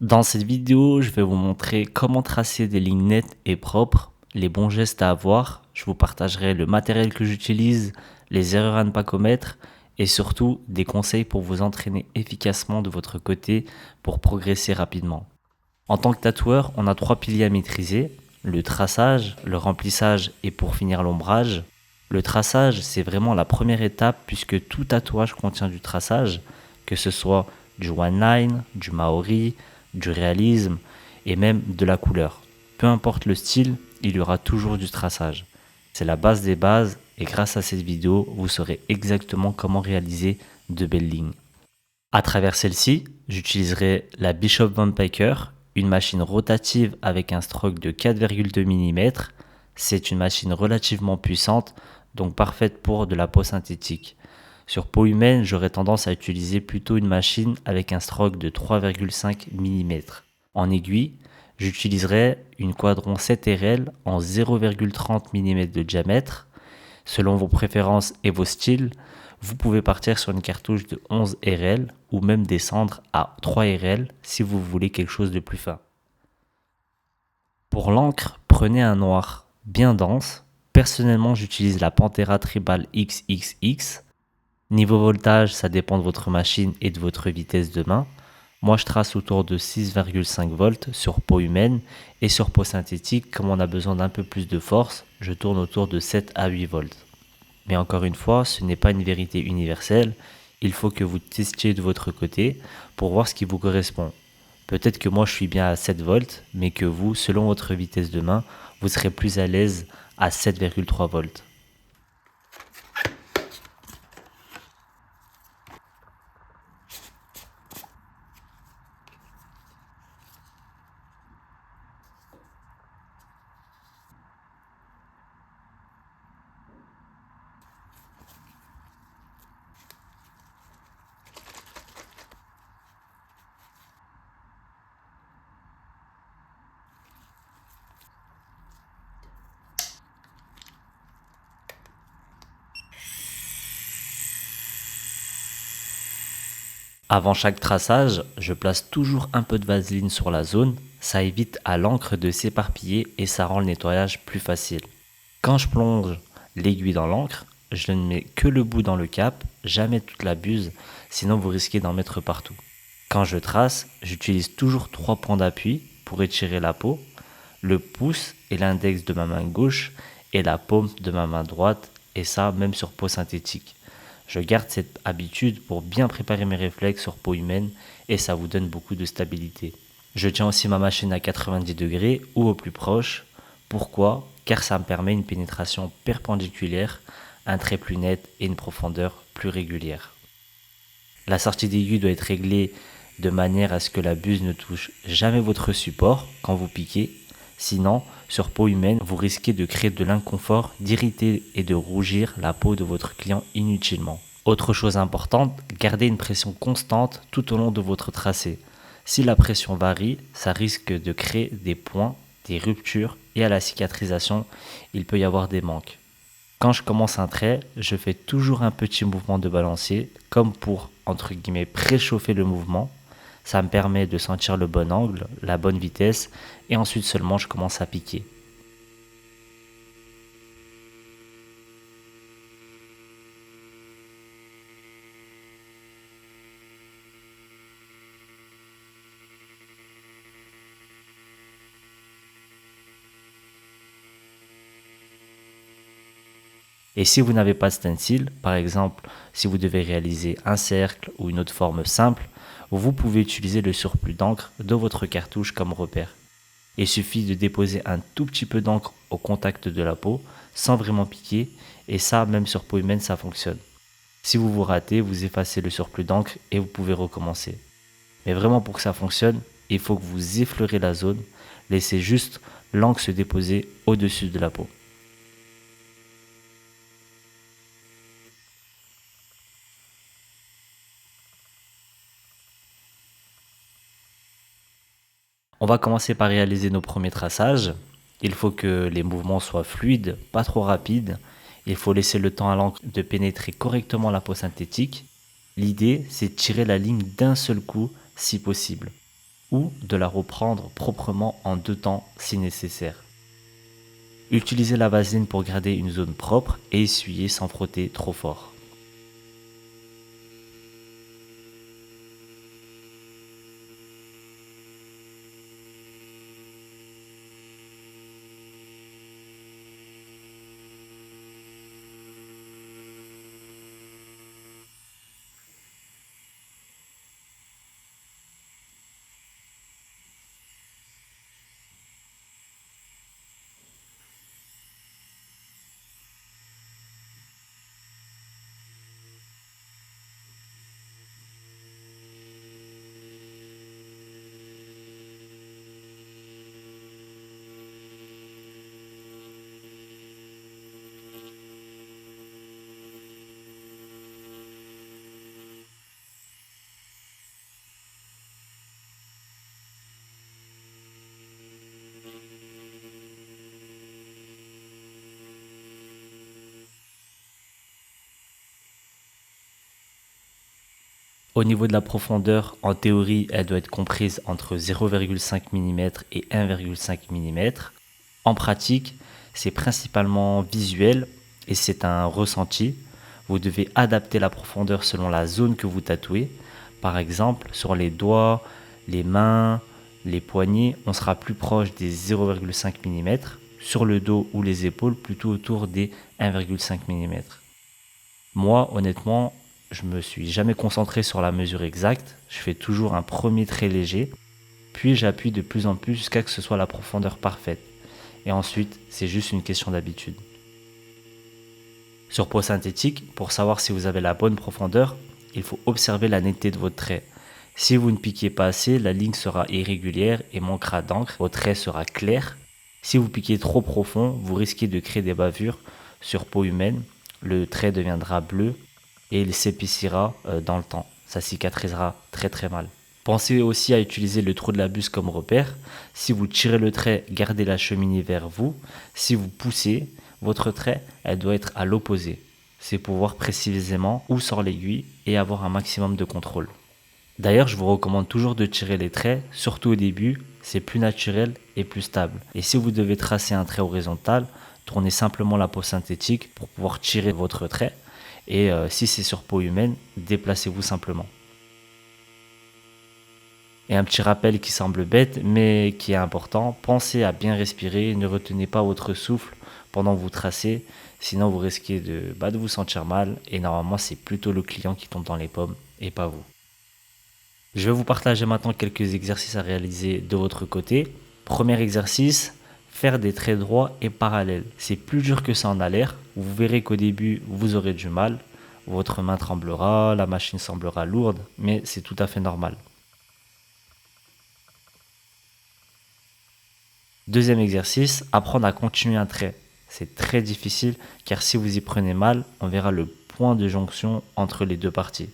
Dans cette vidéo, je vais vous montrer comment tracer des lignes nettes et propres, les bons gestes à avoir. Je vous partagerai le matériel que j'utilise, les erreurs à ne pas commettre et surtout des conseils pour vous entraîner efficacement de votre côté pour progresser rapidement. En tant que tatoueur, on a 3 piliers à maîtriser, le traçage, le remplissage et pour finir l'ombrage. Le traçage, c'est vraiment la première étape puisque tout tatouage contient du traçage, que ce soit du one line, du maori, du réalisme et même de la couleur. Peu importe le style, il y aura toujours du traçage. C'est la base des bases et grâce à cette vidéo, vous saurez exactement comment réaliser de belles lignes. À travers celle-ci, j'utiliserai la Bishop Van Packer, une machine rotative avec un stroke de 4,2 mm. C'est une machine relativement puissante, donc parfaite pour de la peau synthétique. Sur peau humaine, j'aurais tendance à utiliser plutôt une machine avec un stroke de 3,5 mm. En aiguille, j'utiliserai une Quadron 7RL en 0,30 mm de diamètre. Selon vos préférences et vos styles, vous pouvez partir sur une cartouche de 11 RL ou même descendre à 3 RL si vous voulez quelque chose de plus fin. Pour l'encre, prenez un noir bien dense. Personnellement, j'utilise la Pantera Tribal XXX. Niveau voltage, ça dépend de votre machine et de votre vitesse de main. Moi, je trace autour de 6,5 volts sur peau humaine et sur peau synthétique, comme on a besoin d'un peu plus de force, je tourne autour de 7 à 8 volts. Mais encore une fois, ce n'est pas une vérité universelle. Il faut que vous testiez de votre côté pour voir ce qui vous correspond. Peut-être que moi je suis bien à 7 volts, mais que vous, selon votre vitesse de main, vous serez plus à l'aise à 7,3 volts. Avant chaque traçage, je place toujours un peu de vaseline sur la zone, ça évite à l'encre de s'éparpiller et ça rend le nettoyage plus facile. Quand je plonge l'aiguille dans l'encre, je ne mets que le bout dans le cap, jamais toute la buse, sinon vous risquez d'en mettre partout. Quand je trace, j'utilise toujours 3 points d'appui pour étirer la peau, le pouce et l'index de ma main gauche et la paume de ma main droite, et ça même sur peau synthétique. Je garde cette habitude pour bien préparer mes réflexes sur peau humaine et ça vous donne beaucoup de stabilité. Je tiens aussi ma machine à 90 degrés ou au plus proche. Pourquoi ? Car ça me permet une pénétration perpendiculaire, un trait plus net et une profondeur plus régulière. La sortie d'aiguille doit être réglée de manière à ce que la buse ne touche jamais votre support quand vous piquez. Sinon, sur peau humaine, vous risquez de créer de l'inconfort, d'irriter et de rougir la peau de votre client inutilement. Autre chose importante, gardez une pression constante tout au long de votre tracé. Si la pression varie, ça risque de créer des points, des ruptures et à la cicatrisation, il peut y avoir des manques. Quand je commence un trait, je fais toujours un petit mouvement de balancier, comme pour, entre guillemets, préchauffer le mouvement. Ça me permet de sentir le bon angle, la bonne vitesse, et ensuite seulement je commence à piquer. Et si vous n'avez pas de stencil, par exemple, si vous devez réaliser un cercle ou une autre forme simple, vous pouvez utiliser le surplus d'encre de votre cartouche comme repère. Il suffit de déposer un tout petit peu d'encre au contact de la peau, sans vraiment piquer, et ça, même sur peau humaine, ça fonctionne. Si vous vous ratez, vous effacez le surplus d'encre et vous pouvez recommencer. Mais vraiment pour que ça fonctionne, il faut que vous effleurez la zone, laissez juste l'encre se déposer au-dessus de la peau. On va commencer par réaliser nos premiers traçages. Il faut que les mouvements soient fluides, pas trop rapides. Il faut laisser le temps à l'encre de pénétrer correctement la peau synthétique. L'idée, c'est de tirer la ligne d'un seul coup si possible. ou de la reprendre proprement en 2 temps si nécessaire. Utilisez la vaseline pour garder une zone propre et essuyer sans frotter trop fort. Au niveau de la profondeur, en théorie, elle doit être comprise entre 0,5 mm et 1,5 mm. En pratique, c'est principalement visuel et c'est un ressenti. Vous devez adapter la profondeur selon la zone que vous tatouez. Par exemple, sur les doigts, les mains, les poignets, on sera plus proche des 0,5 mm. Sur le dos ou les épaules, plutôt autour des 1,5 mm. Moi, honnêtement, je me suis jamais concentré sur la mesure exacte. Je fais toujours un premier trait léger, puis j'appuie de plus en plus jusqu'à ce que ce soit la profondeur parfaite. Et ensuite, c'est juste une question d'habitude. Sur peau synthétique, pour savoir si vous avez la bonne profondeur, il faut observer la netteté de votre trait. Si vous ne piquez pas assez, la ligne sera irrégulière et manquera d'encre, votre trait sera clair. Si vous piquez trop profond, vous risquez de créer des bavures sur peau humaine, le trait deviendra bleu et il s'épaissira dans le temps. Ça cicatrisera très très mal. Pensez aussi à utiliser le trou de la buse comme repère. Si vous tirez le trait, gardez la cheminée vers vous. Si vous poussez, votre trait, elle doit être à l'opposé. C'est pour voir précisément où sort l'aiguille et avoir un maximum de contrôle. D'ailleurs, je vous recommande toujours de tirer les traits, surtout au début, c'est plus naturel et plus stable. Et si vous devez tracer un trait horizontal, tournez simplement la peau synthétique pour pouvoir tirer votre trait. Et si c'est sur peau humaine, déplacez-vous simplement. Et un petit rappel qui semble bête, mais qui est important, pensez à bien respirer, ne retenez pas votre souffle pendant que vous tracez, sinon vous risquez de vous sentir mal, et normalement c'est plutôt le client qui tombe dans les pommes, et pas vous. Je vais vous partager maintenant quelques exercices à réaliser de votre côté. Premier exercice, faire des traits droits et parallèles. C'est plus dur que ça en a l'air. Vous verrez qu'au début, vous aurez du mal. Votre main tremblera, la machine semblera lourde, mais c'est tout à fait normal. Deuxième exercice, apprendre à continuer un trait. C'est très difficile car si vous y prenez mal, on verra le point de jonction entre les deux parties.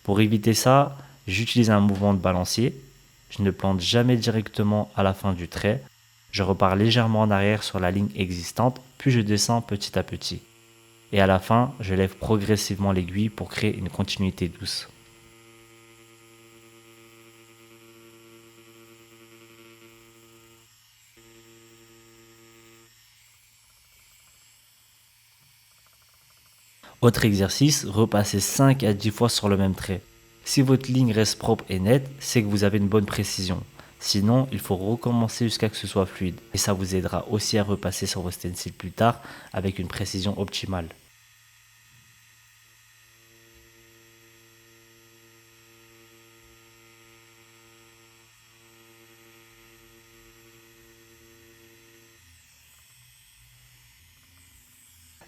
Pour éviter ça, j'utilise un mouvement de balancier. Je ne plante jamais directement à la fin du trait. Je repars légèrement en arrière sur la ligne existante, puis je descends petit à petit. Et à la fin, je lève progressivement l'aiguille pour créer une continuité douce. Autre exercice, repassez 5 à 10 fois sur le même trait. Si votre ligne reste propre et nette, c'est que vous avez une bonne précision. Sinon, il faut recommencer jusqu'à ce que ce soit fluide. Et ça vous aidera aussi à repasser sur vos stencils plus tard avec une précision optimale.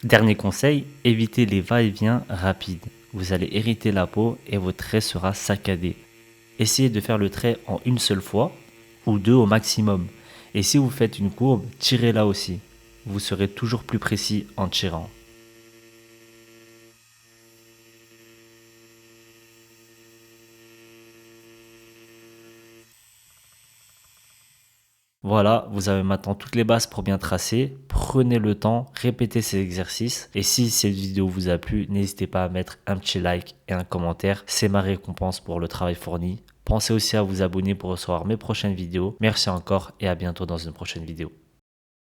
Dernier conseil, évitez les va-et-vient rapides. Vous allez irriter la peau et votre trait sera saccadé. Essayez de faire le trait en une seule fois ou deux au maximum. Et si vous faites une courbe, tirez-la aussi. Vous serez toujours plus précis en tirant. Voilà, vous avez maintenant toutes les bases pour bien tracer. Prenez le temps, répétez ces exercices. Et si cette vidéo vous a plu, n'hésitez pas à mettre un petit like et un commentaire. C'est ma récompense pour le travail fourni. Pensez aussi à vous abonner pour recevoir mes prochaines vidéos. Merci encore et à bientôt dans une prochaine vidéo.